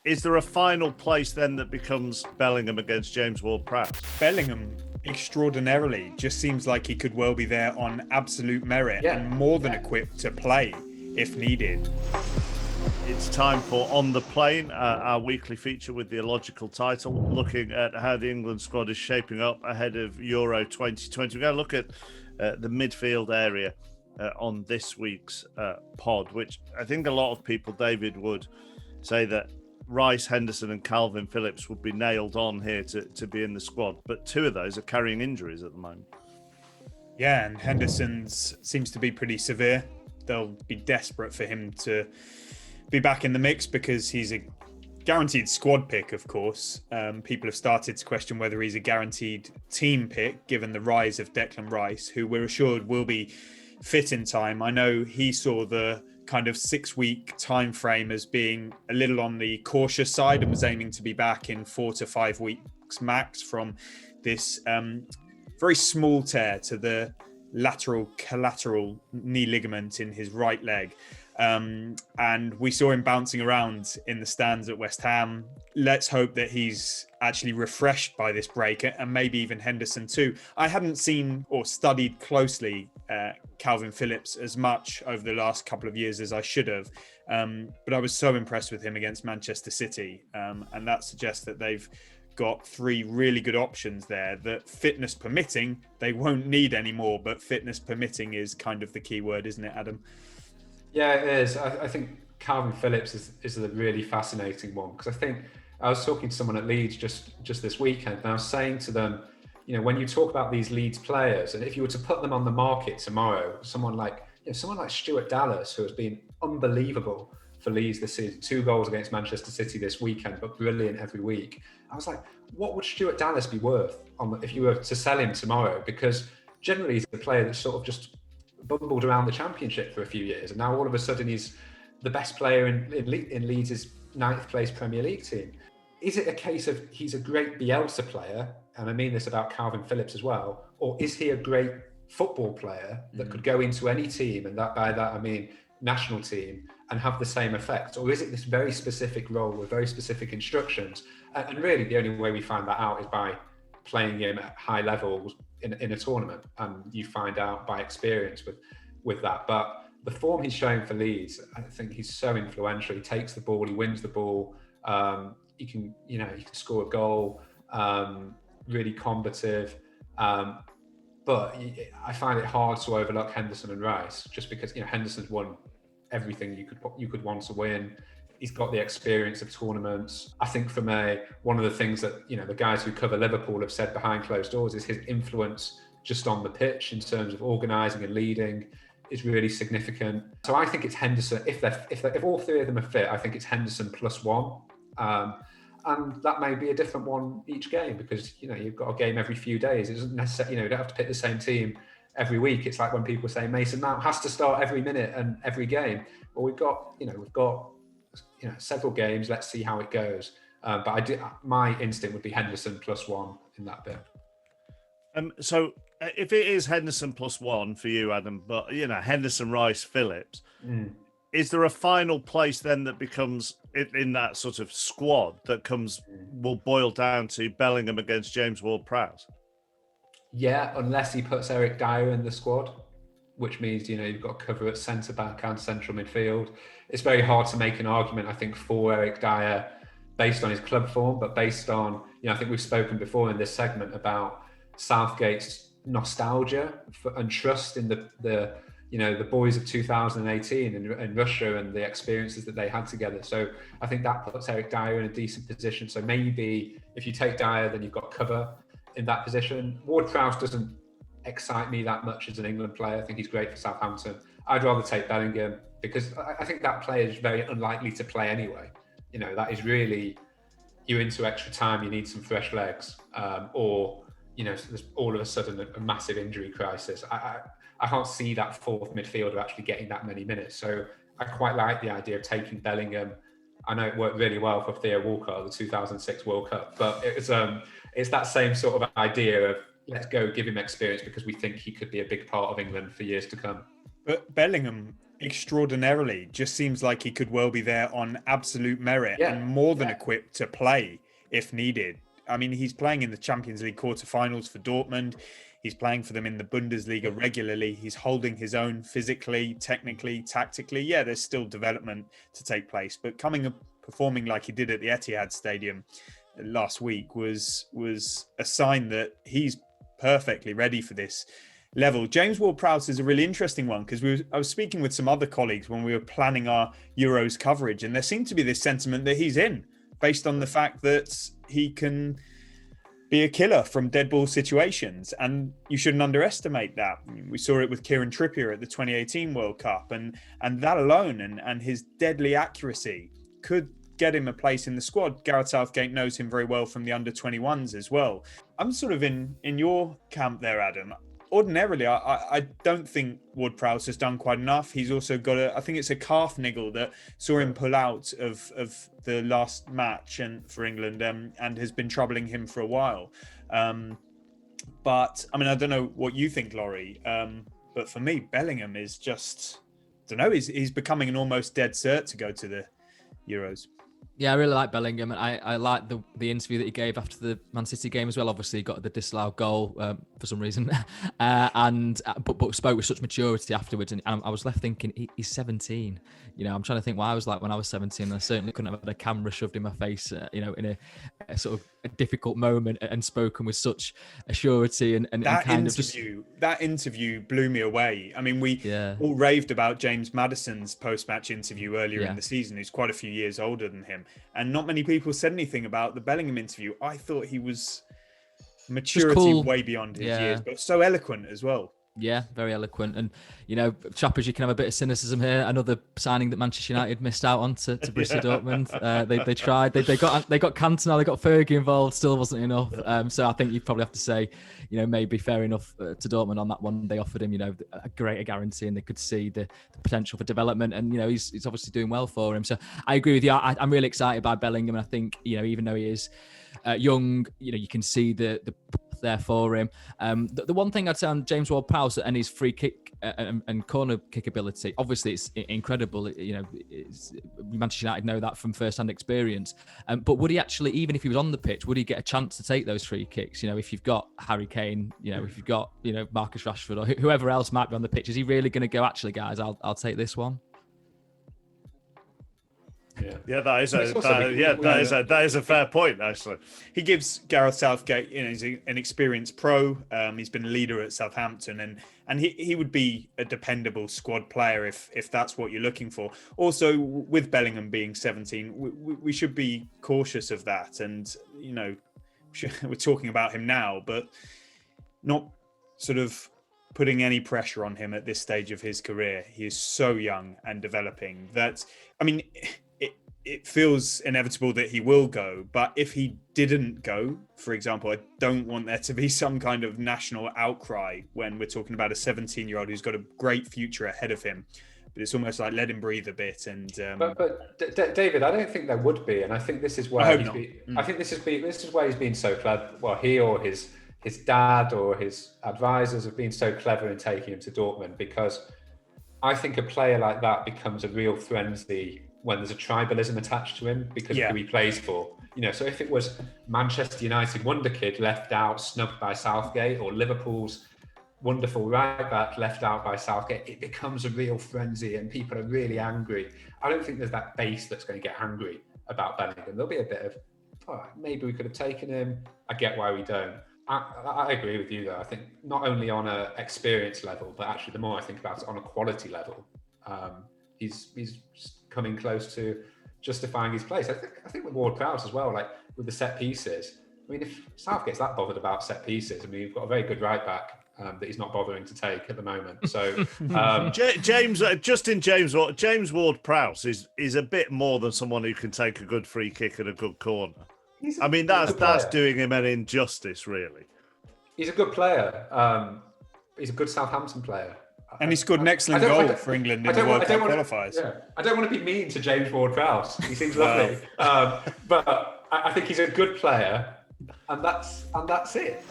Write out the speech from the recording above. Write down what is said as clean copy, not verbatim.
Is there a final place then that becomes Bellingham against James Ward-Prowse? Bellingham extraordinarily just seems like he could well be there on absolute merit and more than equipped to play if needed. It's time for On the Plane, our weekly feature with the illogical title, looking at how the England squad is shaping up ahead of Euro 2020. We're going to look at the midfield area on this week's pod, which I think a lot of people, David, would say that Rice, Henderson and Kalvin Phillips would be nailed on here to be in the squad. But two of those are carrying injuries at the moment. Yeah, and Henderson's seems to be pretty severe. They'll be desperate for him to be back in the mix because he's a guaranteed squad pick, of course. People have started to question whether he's a guaranteed team pick, given the rise of Declan Rice, who we're assured will be fit in time. I know he saw the kind of 6-week time frame as being a little on the cautious side and was aiming to be back in 4 to 5 weeks max from this very small tear to the lateral collateral knee ligament in his right leg. And we saw him bouncing around in the stands at West Ham. Let's hope that he's actually refreshed by this break, and maybe even Henderson too. I hadn't seen or studied closely Kalvin Phillips as much over the last couple of years as I should have, but I was so impressed with him against Manchester City, and that suggests that they've got 3 really good options there that, fitness permitting, they won't need anymore, but fitness permitting is kind of the key word, isn't it, Adam? Yeah, it is. I think Kalvin Phillips is a really fascinating one, because I think I was talking to someone at Leeds just this weekend, and I was saying to them, you know, when you talk about these Leeds players, and if you were to put them on the market tomorrow, someone like Stuart Dallas, who has been unbelievable for Leeds this season, 2 goals against Manchester City this weekend, but brilliant every week. I was like, what would Stuart Dallas be worth if you were to sell him tomorrow? Because generally he's a player that's sort of just bumbled around the Championship for a few years, and now all of a sudden he's the best player in Leeds' 9th place Premier League team. Is it a case of he's a great Bielsa player, and I mean this about Kalvin Phillips as well, or is he a great football player that could go into any team, and by that I mean national team, and have the same effect? Or is it this very specific role with very specific instructions? And really the only way we find that out is by playing him at high levels in a tournament, and you find out by experience with that. But the form he's showing for Leeds, I think he's so influential. He takes the ball, he wins the ball, he can score a goal, really combative. But I find it hard to overlook Henderson and Rice, just because Henderson's won everything you could want to win. He's got the experience of tournaments. I think one of the things that the guys who cover Liverpool have said behind closed doors is his influence just on the pitch in terms of organising and leading is really significant. So I think it's Henderson. If all 3 of them are fit, I think it's Henderson +1, and that may be a different one each game, because you've got a game every few days. It doesn't necessarily you don't have to pick the same team every week. It's like when people say Mason Mount has to start every minute and every game. Well, we've got several games. Let's see how it goes. But my instinct would be Henderson +1 in that bit. So if it is Henderson +1 for you, Adam, but Henderson, Rice, Phillips, is there a final place then that becomes in that sort of squad that will boil down to Bellingham against James Ward-Prowse? Yeah, unless he puts Eric Dyer in the squad, which means you've got cover at centre back and central midfield. It's very hard to make an argument, I think, for Eric Dyer based on his club form, but based on I think we've spoken before in this segment about Southgate's nostalgia and trust in the boys of 2018 in Russia and the experiences that they had together. So I think that puts Eric Dyer in a decent position. So maybe if you take Dyer, then you've got cover in that position. Ward-Prowse doesn't excite me that much as an England player. I think he's great for Southampton. I'd rather take Bellingham, because I think that player is very unlikely to play anyway. That is really, you're into extra time, you need some fresh legs, or there's all of a sudden a massive injury crisis. I can't see that 4th midfielder actually getting that many minutes. So I quite like the idea of taking Bellingham. I know it worked really well for Theo Walcott at the 2006 World Cup, but it's that same sort of idea of let's go give him experience because we think he could be a big part of England for years to come. But Bellingham extraordinarily. Just seems like he could well be there on absolute merit and more than equipped to play if needed. I mean, he's playing in the Champions League quarterfinals for Dortmund. He's playing for them in the Bundesliga regularly. He's holding his own physically, technically, tactically. Yeah, there's still development to take place, but performing like he did at the Etihad Stadium last week was a sign that he's perfectly ready for this level. James Ward-Prowse is a really interesting one because I was speaking with some other colleagues when we were planning our Euros coverage, and there seemed to be this sentiment that he's in based on the fact that he can be a killer from dead ball situations, and you shouldn't underestimate that. I mean, we saw it with Kieran Trippier at the 2018 World Cup, and that alone and his deadly accuracy could get him a place in the squad. Gareth Southgate knows him very well from the under-21s as well. I'm sort of in your camp there, Adam. Ordinarily, I don't think Ward-Prowse has done quite enough. He's also got I think it's a calf niggle that saw him pull out of the last match for England and has been troubling him for a while. But I mean, I don't know what you think, Laurie. But for me, Bellingham is just, I don't know, he's becoming an almost dead cert to go to the Euros. Yeah, I really like Bellingham, and I like the interview that he gave after the Man City game as well. Obviously, he got the disallowed goal for some reason, but spoke with such maturity afterwards. And I was left thinking, he's 17. You know, I'm trying to think what I was like when I was 17. I certainly couldn't have had a camera shoved in my face, in a sort of a difficult moment, and spoken with such assurity and that kind interview, that interview blew me away. I mean, we all raved about James Maddison's post-match interview earlier in the season, who's quite a few years older than him, and not many people said anything about the Bellingham interview. I thought he was maturity way beyond his years, but so eloquent as well. Yeah, very eloquent. And, you know, chappers, you can have a bit of cynicism here. Another signing that Manchester United missed out on to Borussia Dortmund. They tried. They got Cantona, they got Fergie involved, still wasn't enough. So I think you probably have to say, you know, maybe fair enough to Dortmund on that one. They offered him, you know, a greater guarantee, and they could see the potential for development. And, you know, he's obviously doing well for him. So I agree with you. I'm really excited by Bellingham. And I think, you know, even though he is young, you know, you can see the there for him. The one thing I'd say on James Ward-Prowse and his free kick and corner kick ability, obviously it's incredible. You know, Manchester United know that from first-hand experience. But would he actually, even if he was on the pitch, would he get a chance to take those free kicks? You know, if you've got Harry Kane, you know, if you've got, you know, Marcus Rashford or whoever else might be on the pitch, is he really going to go, actually, guys, I'll take this one? Yeah, that is a fair point, actually. He gives Gareth Southgate, you know, he's an experienced pro. He's been a leader at Southampton, and he would be a dependable squad player if that's what you're looking for. Also, with Bellingham being 17, we should be cautious of that. And, you know, we're talking about him now, but not sort of putting any pressure on him at this stage of his career. He is so young and developing that, I mean, it feels inevitable that he will go, but if he didn't go, for example, I don't want there to be some kind of national outcry when we're talking about a 17-year-old who's got a great future ahead of him. But it's almost like let him breathe a bit. And but David, I don't think there would be, and I think this is where I think this is where he's been so clever. Well, he or his dad or his advisors have been so clever in taking him to Dortmund, because I think a player like that becomes a real frenzy when there's a tribalism attached to him because of who he plays for. You know, so if it was Manchester United wonder kid left out, snubbed by Southgate, or Liverpool's wonderful right back left out by Southgate, it becomes a real frenzy and people are really angry. I don't think there's that base that's going to get angry about Bellingham. There'll be a bit of, maybe we could have taken him. I get why we don't. I agree with you though. I think not only on an experience level, but actually the more I think about it on a quality level, he's coming close to justifying his place. I think with Ward-Prowse as well, like with the set pieces. I mean, if Southgate's that bothered about set pieces, I mean, you've got a very good right back that he's not bothering to take at the moment. So James Ward-Prowse is a bit more than someone who can take a good free kick and a good corner. I mean, that's doing him an injustice, really. He's a good player. He's a good Southampton player. And he scored an excellent goal for England in the World Cup qualifiers. I don't want to be mean to James Ward-Prowse. He seems lovely. But I think he's a good player, and that's it.